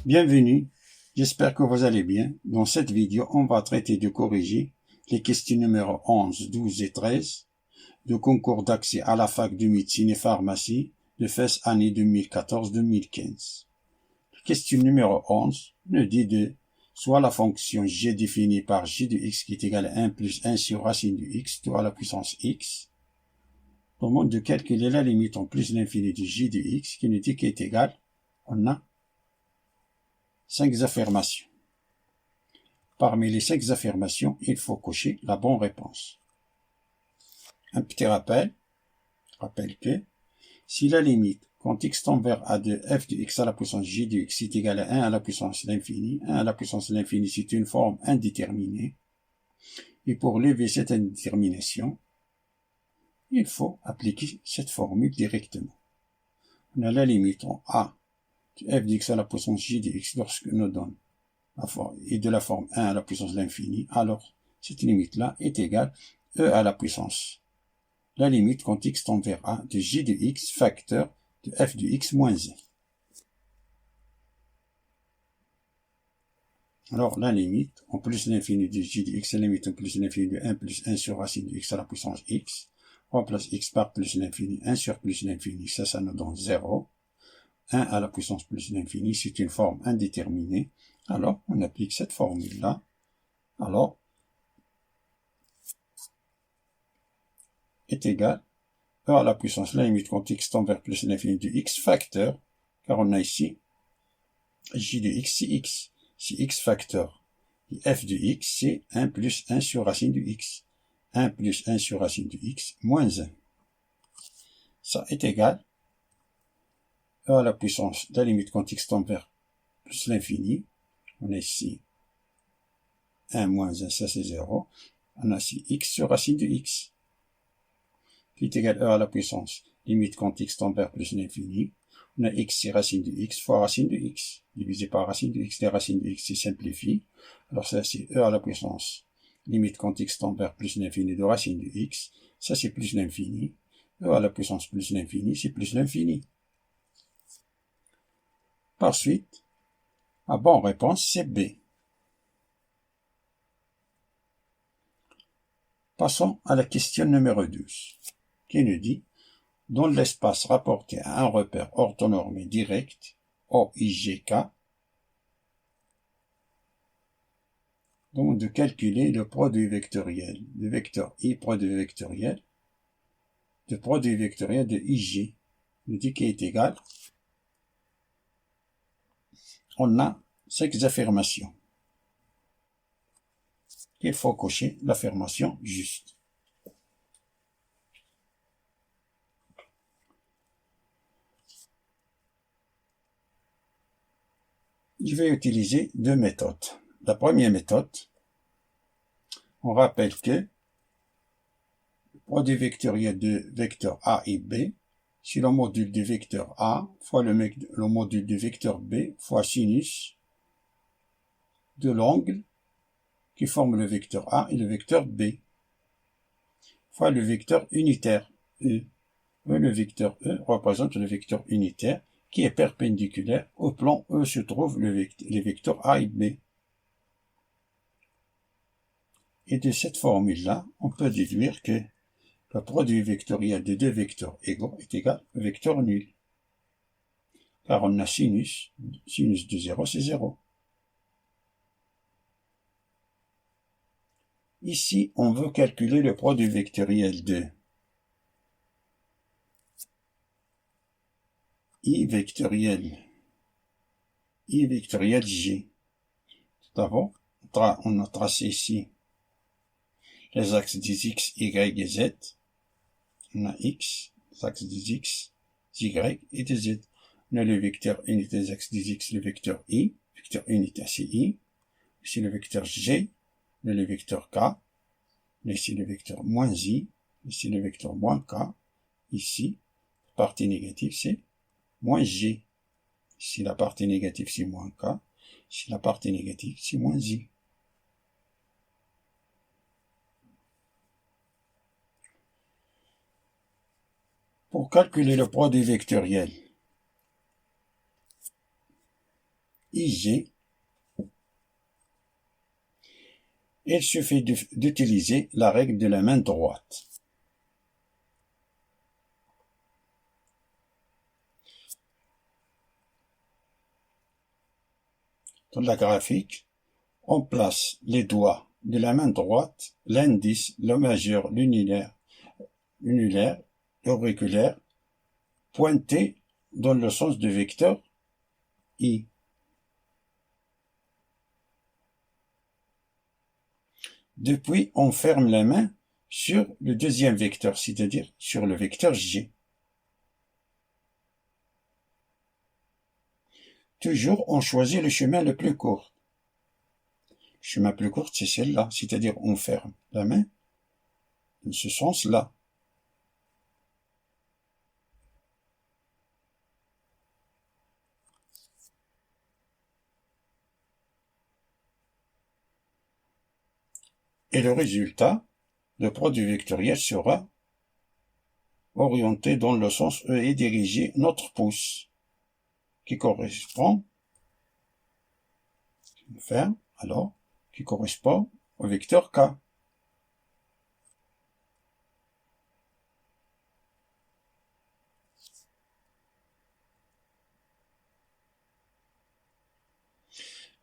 Bienvenue, j'espère que vous allez bien. Dans cette vidéo, on va traiter de corriger les questions numéro 11, 12 et 13 de concours d'accès à la fac de médecine et pharmacie de FES année 2014-2015. Question numéro 11 nous dit de soit la fonction g définie par j de x qui est égal à 1 plus 1 sur racine de x tout à la puissance x. Demande de calculer la limite en plus l'infini de j de x qui nous dit qu'elle est égale, on a 5 affirmations. Parmi les 5 affirmations, il faut cocher la bonne réponse. Un petit rappel que si la limite quand x tend vers a de f de x à la puissance j de x est égale à 1 à la puissance de l'infini, 1 à la puissance de l'infini c'est une forme indéterminée, et pour lever cette indétermination, il faut appliquer cette formule directement. On a la limite en a de f de x à la puissance j de x lorsque nous donne et de la forme 1 à la puissance de l'infini, alors cette limite-là est égale e à la puissance. La limite quand x tend vers a de j de x facteur de f de x moins 1. Alors la limite en plus l'infini de j de x, la limite en plus l'infini de 1 plus 1 sur racine de x à la puissance x. On remplace x par plus l'infini, 1 sur plus l'infini, ça nous donne 0. 1 à la puissance plus l'infini, c'est une forme indéterminée. Alors, on applique cette formule-là. Alors, est égal e à la puissance, la limite quand x tend vers plus l'infini de x facteur, car on a ici j de x, c'est x. C'est x facteur. Et f de x, c'est 1 plus 1 sur racine de x. 1 plus 1 sur racine de x moins 1. Ça est égal e à la puissance, la limite quand x tend vers plus l'infini. On a ici 1 moins 1, ça c'est 0. On a ici x sur racine de x, qui est égal à e à la puissance, limite quand x tend vers plus l'infini. On a x c'est racine de x fois racine de x, divisé par racine de x. Les racines de x se simplifient. Alors ça c'est e à la puissance, limite quand x tend vers plus l'infini de racine de x. Ça c'est plus l'infini. E à la puissance plus l'infini, c'est plus l'infini. Par suite, la bonne réponse c'est B. Passons à la question numéro 12, qui nous dit, dans l'espace rapporté à un repère orthonormé direct, OIGK, donc de calculer le produit vectoriel de vecteur I, produit vectoriel de IG, nous dit qu'il est égal, on a 5 affirmations. Il faut cocher l'affirmation juste. Je vais utiliser deux méthodes. La première méthode, on rappelle que le produit vectoriel de vecteur A et B, c'est le module du vecteur A fois le module du vecteur B fois sinus de l'angle qui forme le vecteur A et le vecteur B, fois le vecteur unitaire E. Le vecteur E représente le vecteur unitaire qui est perpendiculaire au plan E se trouvent les vecteurs A et B. Et de cette formule-là, on peut déduire que le produit vectoriel de deux vecteurs égaux est égal au vecteur nul. Car on a sinus de 0, c'est 0. Ici, on veut calculer le produit vectoriel de I vectoriel G. Tout d'abord, on a tracé ici les axes des x, y et z. On a x, les axes des x, y et des z. On a le vecteur unité des axes des x, le vecteur I, vecteur unité c'est I. Ici le vecteur G, on a le vecteur K. Ici le vecteur moins I, ici le vecteur moins K. Ici, la partie négative c'est moins G. Ici la partie négative c'est moins K. Ici la partie négative c'est moins I. Pour calculer le produit vectoriel ij, il suffit d'utiliser la règle de la main droite. Dans la graphique, on place les doigts de la main droite, l'indice, le majeur, l'annulaire, l'auriculaire, pointés dans le sens du vecteur I. Depuis, on ferme la main sur le deuxième vecteur, c'est-à-dire sur le vecteur J. Toujours, on choisit le chemin le plus court. Le chemin plus court, c'est celle-là, c'est-à-dire on ferme la main dans ce sens-là. Et le résultat, le produit vectoriel sera orienté dans le sens E et dirigé notre pouce, qui correspond, qui correspond au vecteur K.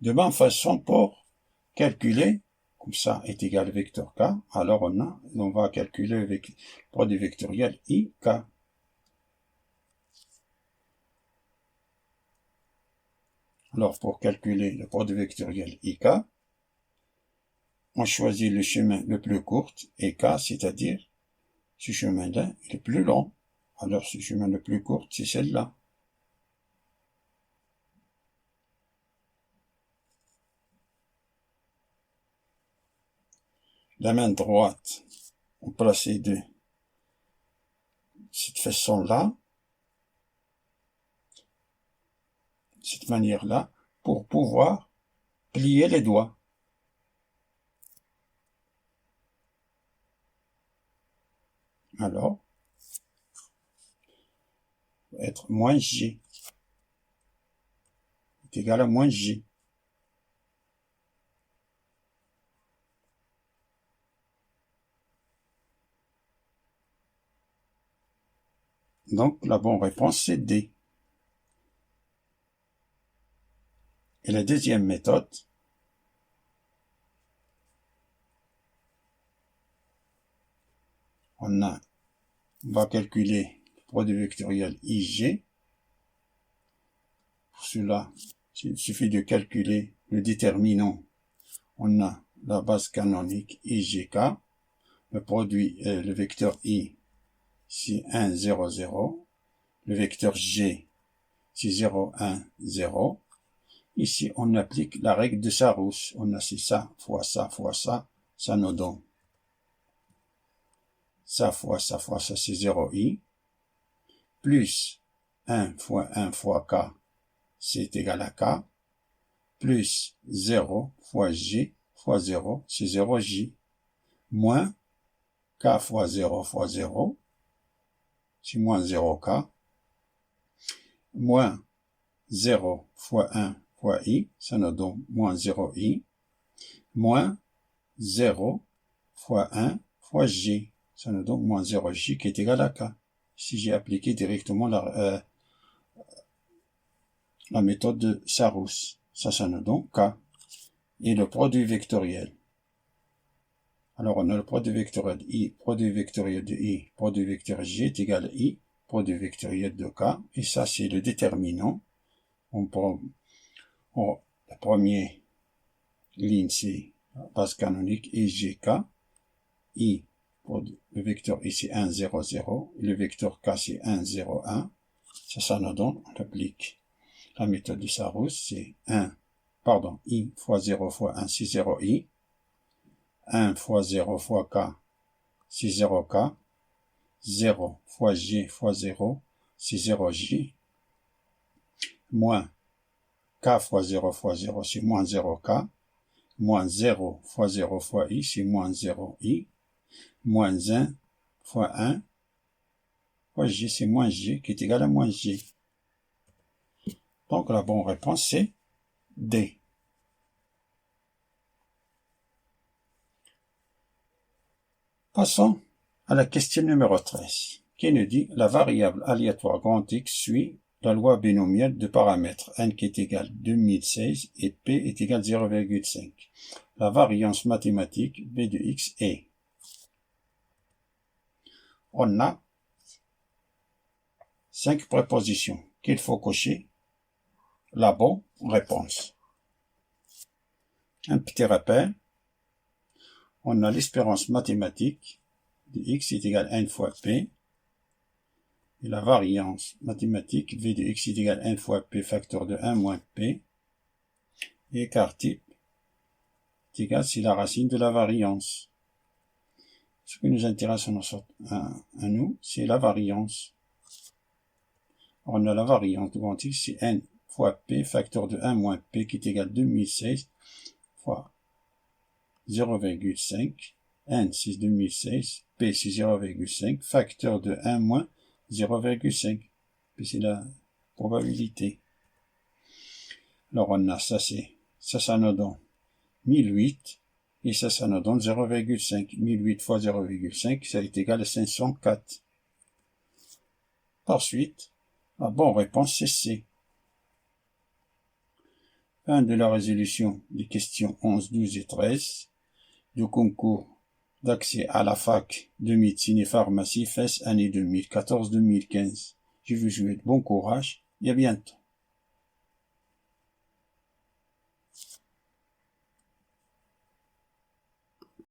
De même façon pour calculer, comme ça est égal au vecteur K, alors on va calculer le produit vectoriel IK. Alors pour calculer le produit vectoriel IK, on choisit le chemin le plus court, et K, c'est-à-dire ce chemin-là est le plus long. Alors ce chemin le plus court, c'est celle-là. La main droite, on place de cette façon-là, cette manière-là, pour pouvoir plier les doigts. Alors, être moins J est égal à moins J. Donc, la bonne réponse, c'est D. Et la deuxième méthode, on va calculer le produit vectoriel IJ. Pour cela, il suffit de calculer le déterminant. On a la base canonique IJK, le produit, le vecteur I, c'est 1, 0, 0. Le vecteur G, c'est 0, 1, 0. Ici, on applique la règle de Sarous. On a ça fois ça fois ça, ça nous donne ça fois ça fois ça, c'est 0i, plus 1 fois k, c'est égal à k, plus 0 fois j fois 0, c'est 0j, moins k fois 0, c'est moins 0k, moins 0 fois 1 fois i, ça nous donne moins 0i, moins 0 fois 1 fois j, ça nous donne moins 0j qui est égal à k. Si j'ai appliqué directement la méthode de Sarous, ça nous donne k. Et le produit vectoriel. Alors on a le produit vectoriel I, produit vectoriel de I, produit vectoriel J est égal à I, produit vectoriel de k. Et ça c'est le déterminant. La première ligne c'est base canonique IJK. I, le vecteur ici 1, 0, 0. Et le vecteur K c'est 1, 0, 1. Ça nous donne, on applique la méthode de Sarous, c'est I fois 0 fois 1, c'est 0i. 1 fois 0 fois k, c'est 0k. 0 fois j fois 0, c'est 0j. Moins k fois 0, c'est moins 0k. Moins 0 fois 0 fois i, c'est moins 0i. Moins 1 fois 1 fois j, c'est moins j, qui est égal à moins j. Donc la bonne réponse, c'est D. Passons à la question numéro 13, qui nous dit la variable aléatoire grand X suit la loi binomiale de paramètres n qui est égal à 2016 et p est égal à 0,5. La variance mathématique b de x est. On a 5 prépositions qu'il faut cocher la bonne réponse. Un petit rappel, on a l'espérance mathématique de x est égal à n fois p, et la variance mathématique v de x est égal à n fois p facteur de 1 moins p, et écart type est égal, c'est la racine de la variance. Ce qui nous intéresse à nous, c'est la variance. On a la variance de grand X, c'est n fois p facteur de 1 moins p qui est égal à 2016 fois 0,5. N c'est 2016, p c'est 0,5, facteur de 1 moins 0,5. Puis c'est la probabilité. Alors on a ça nous donne 1008 et ça nous donne 0,5. 1008 fois 0,5, ça est égal à 504. Ensuite, la bonne réponse c'est C. Fin de la résolution des questions 11, 12 et 13 du concours d'accès à la fac de médecine et pharmacie FES année 2014-2015. Je vous souhaite bon courage et à bientôt.